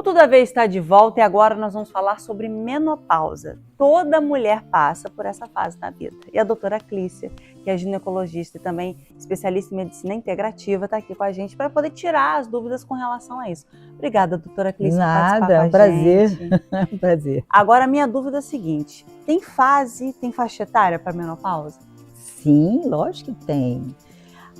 O Tudo a Ver está de volta e agora nós vamos falar sobre menopausa. Toda mulher passa por essa fase da vida. E a doutora Clícia, que é ginecologista e também especialista em medicina integrativa, está aqui com a gente para poder tirar as dúvidas com relação a isso. Obrigada, doutora Clícia, por participar com a um prazer. gente. Um prazer. Agora, a minha dúvida é a seguinte: tem faixa etária para menopausa? Sim, lógico que tem.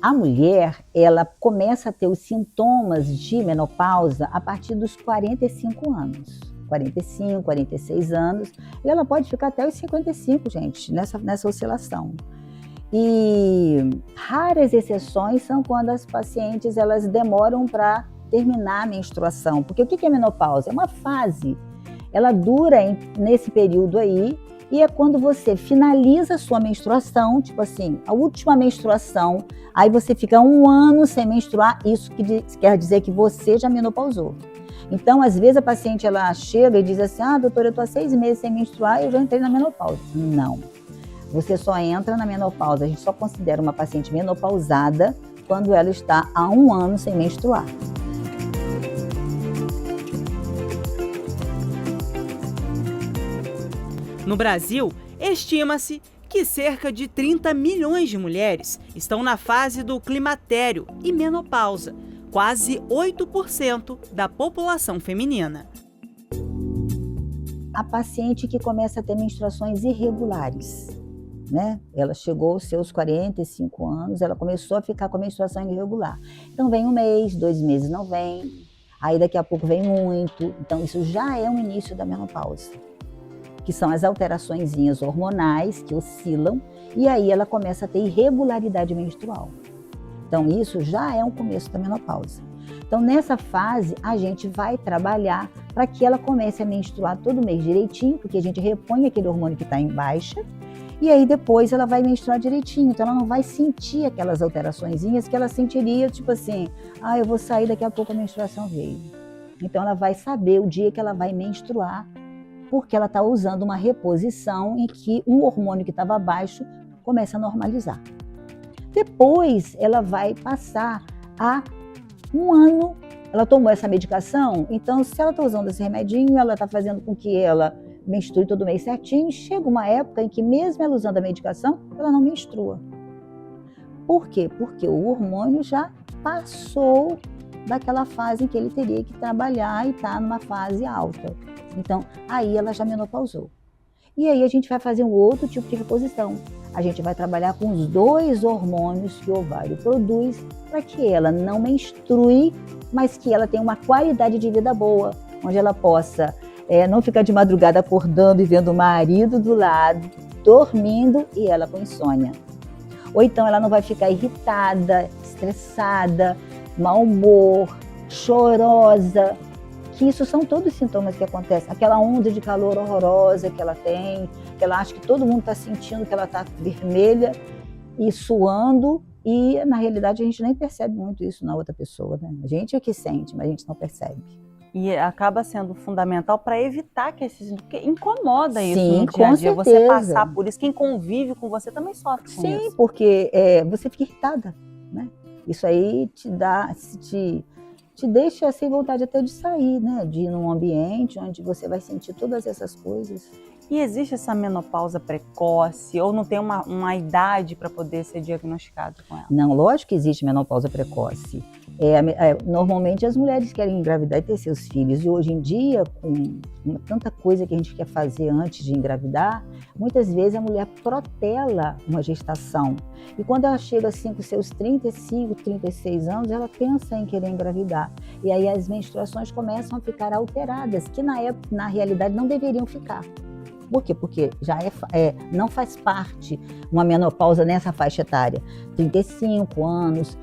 A mulher, ela começa a ter os sintomas de menopausa a partir dos 45 anos. 45, 46 anos. E ela pode ficar até os 55, gente, nessa oscilação. E raras exceções são quando as pacientes elas demoram para terminar a menstruação. Porque o que é menopausa? É uma fase. Ela dura nesse período aí. E é quando você finaliza a sua menstruação, tipo assim, a última menstruação, aí você fica 1 ano sem menstruar, isso quer dizer que você já menopausou. Então, às vezes a paciente ela chega e diz assim, doutora, eu tô há 6 meses sem menstruar e eu já entrei na menopausa. Não, você só entra na menopausa, a gente só considera uma paciente menopausada quando ela está há 1 ano sem menstruar. No Brasil, estima-se que cerca de 30 milhões de mulheres estão na fase do climatério e menopausa, quase 8% da população feminina. A paciente que começa a ter menstruações irregulares, né? Ela chegou aos seus 45 anos, ela começou a ficar com a menstruação irregular. Então vem 1 mês, 2 meses não vem, aí daqui a pouco vem muito, então isso já é o início da menopausa, que são as alteraçõezinhas hormonais que oscilam, e aí ela começa a ter irregularidade menstrual. Então isso já é um começo da menopausa. Então nessa fase a gente vai trabalhar para que ela comece a menstruar todo mês direitinho, porque a gente repõe aquele hormônio que está em baixa, e aí depois ela vai menstruar direitinho, então ela não vai sentir aquelas alteraçõezinhas que ela sentiria, tipo assim, eu vou sair, daqui a pouco a menstruação veio. Então ela vai saber o dia que ela vai menstruar, porque ela está usando uma reposição em que um hormônio que estava baixo começa a normalizar. Depois, ela vai passar a 1 ano, ela tomou essa medicação, então se ela está usando esse remedinho, ela está fazendo com que ela menstrue todo mês certinho, chega uma época em que mesmo ela usando a medicação, ela não menstrua. Por quê? Porque o hormônio já passou daquela fase em que ele teria que trabalhar e está numa fase alta. Então, aí ela já menopausou. E aí a gente vai fazer um outro tipo de reposição. A gente vai trabalhar com os 2 hormônios que o ovário produz para que ela não menstrue, mas que ela tenha uma qualidade de vida boa, onde ela possa não ficar de madrugada acordando e vendo o marido do lado, dormindo e ela com insônia. Ou então ela não vai ficar irritada, estressada, mau humor, chorosa, que isso são todos sintomas que acontecem. Aquela onda de calor horrorosa que ela tem, que ela acha que todo mundo está sentindo que ela está vermelha e suando, e na realidade a gente nem percebe muito isso na outra pessoa, né? A gente é que sente, mas a gente não percebe. E acaba sendo fundamental para evitar que porque incomoda isso Sim, no dia a dia, com você certeza. passar por isso. Quem convive com você também sofre com isso. Sim, porque você fica irritada, né? Isso aí te deixa sem vontade até de sair, né? De ir num ambiente onde você vai sentir todas essas coisas. E existe essa menopausa precoce ou não tem uma idade para poder ser diagnosticado com ela? Não, lógico que existe menopausa precoce. Normalmente as mulheres querem engravidar e ter seus filhos, e hoje em dia, com tanta coisa que a gente quer fazer antes de engravidar, muitas vezes a mulher protela uma gestação. E quando ela chega assim com seus 35, 36 anos, ela pensa em querer engravidar. E aí as menstruações começam a ficar alteradas, que na realidade não deveriam ficar. Por quê? Porque já não faz parte uma menopausa nessa faixa etária. 35 anos,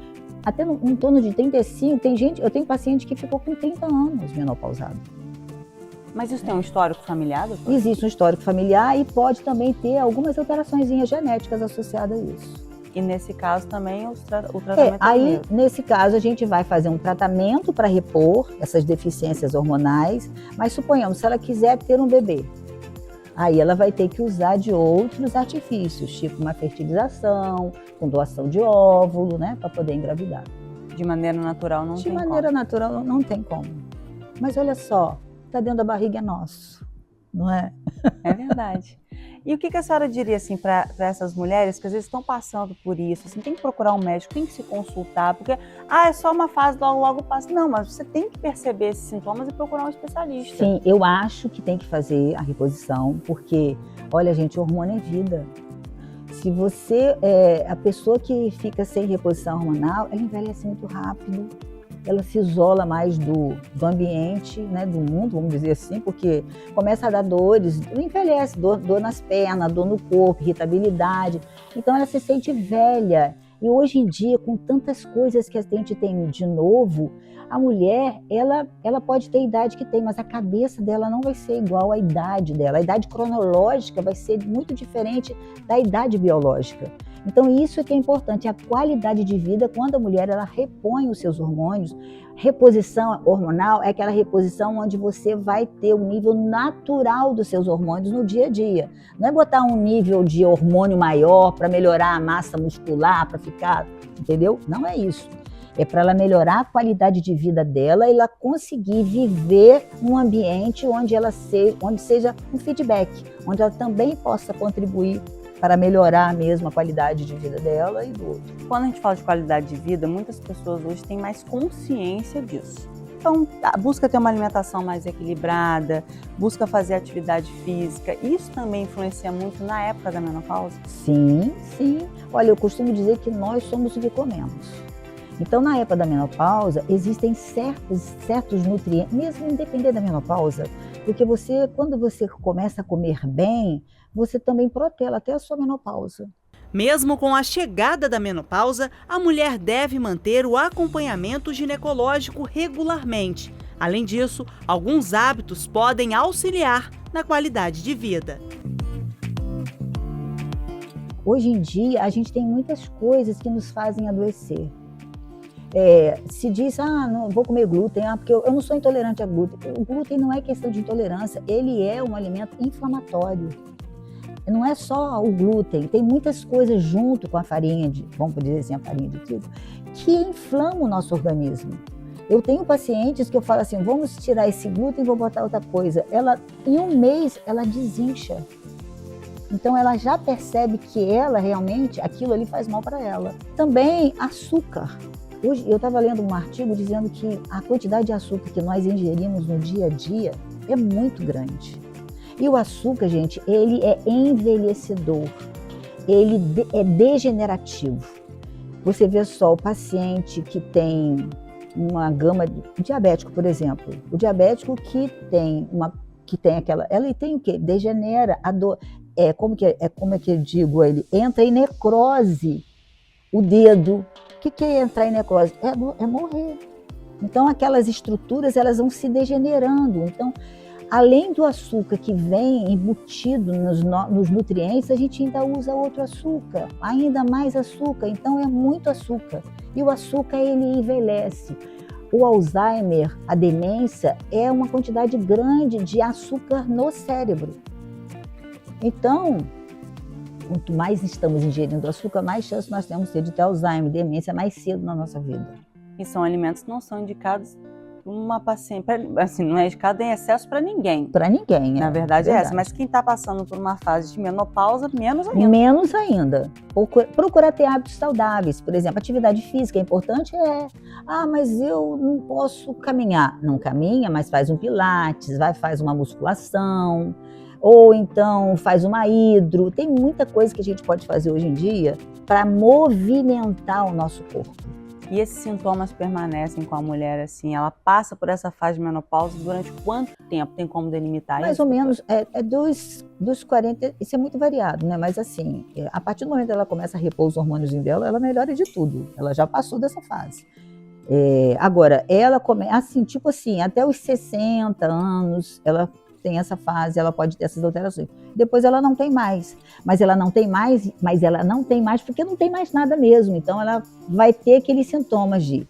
até em torno de 35, eu tenho paciente que ficou com 30 anos menopausado. Mas isso tem um histórico familiar, doutor? Existe um histórico familiar e pode também ter algumas alteraçõezinhas genéticas associadas a isso. E nesse caso também o tratamento aí, nesse caso, a gente vai fazer um tratamento para repor essas deficiências hormonais, mas suponhamos, se ela quiser ter um bebê, aí ela vai ter que usar de outros artifícios, tipo uma fertilização, com doação de óvulo, né, para poder engravidar. De maneira natural não tem como. De maneira natural não tem como. Mas olha só, tá dentro da barriga é nosso, não é? É verdade. E o que a senhora diria assim para essas mulheres que às vezes estão passando por isso? Assim, tem que procurar um médico, tem que se consultar, porque é só uma fase, logo passa. Não, mas você tem que perceber esses sintomas e procurar um especialista. Sim, eu acho que tem que fazer a reposição, porque, olha, gente, hormônio é vida. Se você, a pessoa que fica sem reposição hormonal, ela envelhece muito rápido, ela se isola mais do ambiente, né, do mundo, vamos dizer assim, porque começa a dar dores, envelhece, dor nas pernas, dor no corpo, irritabilidade. Então ela se sente velha. E hoje em dia, com tantas coisas que a gente tem de novo, a mulher, ela pode ter a idade que tem, mas a cabeça dela não vai ser igual à idade dela. A idade cronológica vai ser muito diferente da idade biológica. Então isso é que é importante, a qualidade de vida quando a mulher ela repõe os seus hormônios. Reposição hormonal é aquela reposição onde você vai ter o nível natural dos seus hormônios no dia a dia. Não é botar um nível de hormônio maior para melhorar a massa muscular, para ficar, entendeu? Não é isso. É para ela melhorar a qualidade de vida dela e ela conseguir viver num ambiente onde seja um feedback, onde ela também possa contribuir para melhorar mesmo a qualidade de vida dela e do outro. Quando a gente fala de qualidade de vida, muitas pessoas hoje têm mais consciência disso. Então, busca ter uma alimentação mais equilibrada, busca fazer atividade física. Isso também influencia muito na época da menopausa? Sim, sim. Olha, eu costumo dizer que nós somos o que comemos. Então, na época da menopausa, existem certos nutrientes, mesmo independente da menopausa, porque quando você começa a comer bem, você também protela até a sua menopausa. Mesmo com a chegada da menopausa, a mulher deve manter o acompanhamento ginecológico regularmente. Além disso, alguns hábitos podem auxiliar na qualidade de vida. Hoje em dia, a gente tem muitas coisas que nos fazem adoecer. Se diz, não vou comer glúten, porque eu não sou intolerante a glúten. O glúten não é questão de intolerância, ele é um alimento inflamatório. Não é só o glúten, tem muitas coisas junto com a farinha, vamos dizer assim, a farinha de trigo, que inflamam o nosso organismo. Eu tenho pacientes que eu falo assim, vamos tirar esse glúten e vou botar outra coisa. Em um mês, ela desincha. Então, ela já percebe que realmente, aquilo ali faz mal para ela. Também, açúcar. Hoje, eu estava lendo um artigo dizendo que a quantidade de açúcar que nós ingerimos no dia a dia é muito grande. E o açúcar, gente, ele é envelhecedor, ele é degenerativo. Você vê só o paciente que tem uma gama diabético, por exemplo. O diabético que tem ele tem o quê? Degenera a dor. Como é que eu digo? Ele entra em necrose o dedo. O que é entrar em necrose? É morrer. Então, aquelas estruturas, elas vão se degenerando. Então, além do açúcar que vem embutido nos nutrientes, a gente ainda usa outro açúcar, ainda mais açúcar. Então, é muito açúcar. E o açúcar, ele envelhece. O Alzheimer, a demência, é uma quantidade grande de açúcar no cérebro. Então, quanto mais estamos ingerindo açúcar, mais chance nós temos de ter Alzheimer, demência mais cedo na nossa vida. E são alimentos que não são indicados para uma paciente, assim, não é indicado em excesso para ninguém. Para ninguém, na verdade é essa. Mas quem está passando por uma fase de menopausa, menos ainda. Menos ainda. Procurar ter hábitos saudáveis. Por exemplo, atividade física é importante? Mas eu não posso caminhar. Não caminha, mas faz um pilates, faz uma musculação. Ou então faz uma hidro. Tem muita coisa que a gente pode fazer hoje em dia para movimentar o nosso corpo. E esses sintomas permanecem com a mulher assim? Ela passa por essa fase de menopausa durante quanto tempo? Tem como delimitar Mais isso? Mais ou menos dos 40, isso é muito variado, né? Mas assim, a partir do momento que ela começa a repor os hormônios dela, ela melhora de tudo. Ela já passou dessa fase. Agora, ela começa assim, tipo assim, até os 60 anos, ela tem essa fase, ela pode ter essas alterações. Depois ela não tem mais. Mas ela não tem mais porque não tem mais nada mesmo. Então ela vai ter aqueles sintomas de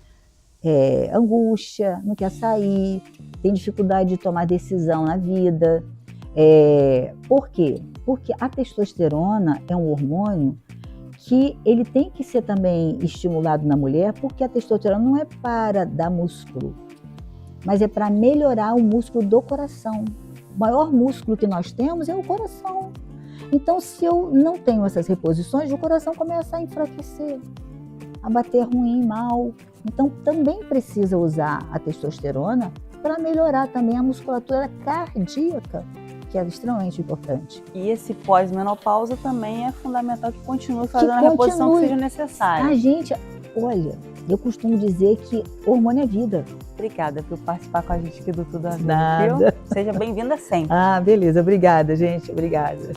angústia, não quer sair, tem dificuldade de tomar decisão na vida. Por quê? Porque a testosterona é um hormônio que ele tem que ser também estimulado na mulher, porque a testosterona não é para dar músculo. mas é para melhorar o músculo do coração. O maior músculo que nós temos é o coração. Então, se eu não tenho essas reposições, o coração começa a enfraquecer, a bater ruim, mal. Então, também precisa usar a testosterona para melhorar também a musculatura cardíaca, que é extremamente importante. E esse pós-menopausa também é fundamental que continue fazendo a reposição que seja necessária. A gente, olha, eu costumo dizer que hormônio é vida. Obrigada por participar com a gente aqui do Tudo a Ver. Nada. Seja bem-vinda sempre. Ah, beleza. Obrigada, gente. Obrigada.